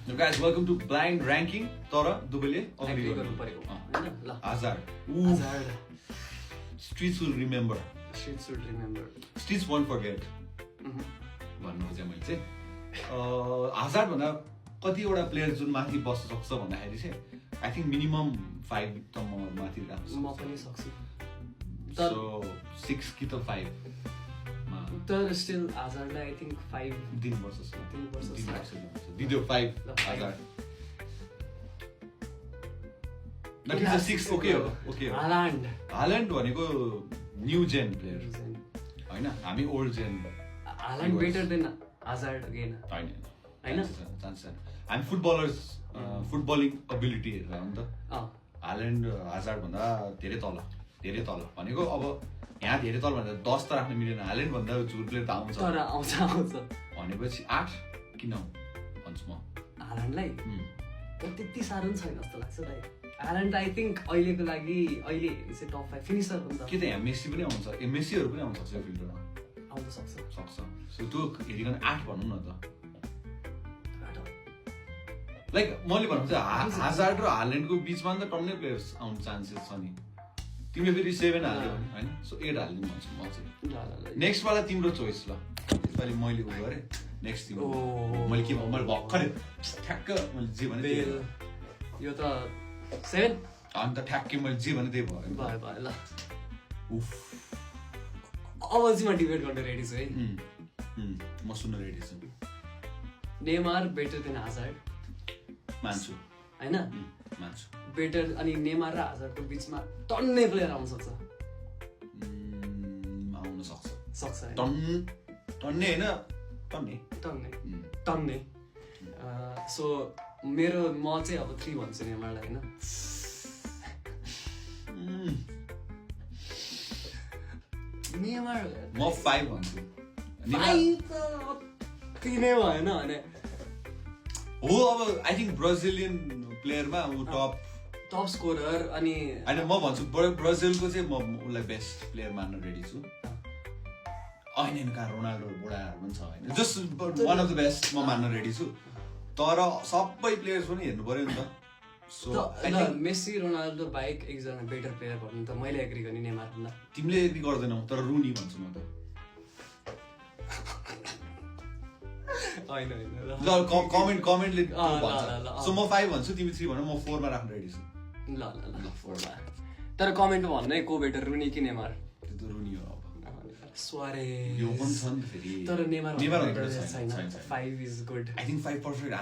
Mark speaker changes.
Speaker 1: Guys, welcome to blind ranking. तर दुबैले agree गर्नु
Speaker 2: पर्यो हैन ल
Speaker 1: Hazard. Streets will remember. Streets won't forget. भन्नु चाहिँ मैले चाहिँ Hazard भन्दा कतिवटा प्लेयर जुन माथि बस्न सक्छ भन्दाखेरि चाहिँ आई थिंक मिनिमम 5 त म माथि राख्छु
Speaker 2: म पनि सक्छु
Speaker 1: सो 6 कि त 5
Speaker 2: तर स्टिल Hazardलाई आई थिंक 5
Speaker 1: दिनुपर्छ दिदियो 5 Hazard That is a 6 okay हो Haaland भनेको न्यू जेन प्लेयर हैन हामी ओल्ड जेन
Speaker 2: Haaland better than Hazard again
Speaker 1: हैन चान्स हामी फुटबलर्स फुटबलिङ एबिलिटी हेरेर हो नि त Haaland Hazard भन्दा धेरै तल भनेको अब यहाँ धेरै तल भन्दा 10 त राख्न मिलेन Haaland भन्दा जुर प्लेयर त आउँछ
Speaker 2: तर आउँछ
Speaker 1: भनेपछि 8 किन भन्छु म
Speaker 2: Haalandलाई त्यति साह्रो पनि छैन जस्तो लाग्छ दाइ Haaland आई थिंक अहिलेको लागि अहिले चाहिँ टप 5 फिनिशर हो नि त
Speaker 1: के त यहाँ मेसी पनि आउँछ मेसीहरु पनि आउँछ यो फिल्डरमा
Speaker 2: आउन सक्छ
Speaker 1: सो त्यो हेरिकन 8 भनौं न त लाइक मैले भन्नु चाहिँ Hazard र Haaland को बीचमा त टन्नै प्लेयर्स आउन चान्सेस छ नि तिमीले फेरि 7 हाल्यौ हैन सो 8 हाल्नु भन्छु म चाहिँ नेक्स्ट वाला तिम्रो चोइस ल यसपालि मैले उ गरे नेक्स्ट तिम्रो मैले के मैले भक्करै ठ्याक्क मैले जे भने
Speaker 2: यो त 7
Speaker 1: अनि त ठ्याक्कै मैले जे भने त्यही
Speaker 2: भयो ल
Speaker 1: उफ
Speaker 2: अब चाहिँ म डिबेट गर्न रेडी छु है
Speaker 1: म सुन्न रेडी छु
Speaker 2: नेमार बेटर देन Hazard
Speaker 1: मान्छु
Speaker 2: हैन
Speaker 1: मान्छु
Speaker 2: बेटर अनि नेमार र Hazard को बीचमा टन्नै प्लेयर आउन सक्छ
Speaker 1: आउन सक्छ
Speaker 2: टन्नै
Speaker 1: हैन
Speaker 2: टन्नै सो मेरो म चाहिँ अब 3 भन्छु नेमारलाई हैन नेमार
Speaker 1: म 5 भन्छु
Speaker 2: 5 किने भएन भने
Speaker 1: हो अब आई थिंक ब्राजिलियन प्लेयरमा उ
Speaker 2: टप स्कोरर अनि
Speaker 1: हैन म भन्छु ब्राजिलको चाहिँ म उलाई बेस्ट प्लेयर मान्न रेडी छु हैन का रोनाल्डो बुढाहरु पनि छ हैन just one of the best म मान्न रेडी छु तर सबै प्लेयर्स पनि हेर्नु पर्यो नि त सो
Speaker 2: मेसी रोनाल्डो बाइक एकजना बेटर प्लेयर भन्नु त मैले एग्री गर्ने नेमार भन्दा
Speaker 1: तिमीले एग्री गर्दैनौ तर रुनी भन्छु म त
Speaker 2: हैन
Speaker 1: कमेन्टले भन्छ सो म 5 भन्छु तिमी 3 भन म 4 मा राख्न रेडी छु
Speaker 2: ल 4 मा तर कमेन्टमा भन्नु है को बेटर रुनी कि नेमार
Speaker 1: त्यो त रुनी हो अब
Speaker 2: स्वारे
Speaker 1: यो पनि छ नि फेरि
Speaker 2: तर नेमार
Speaker 1: बेटर छैन
Speaker 2: 5 is good
Speaker 1: I think 5 perfect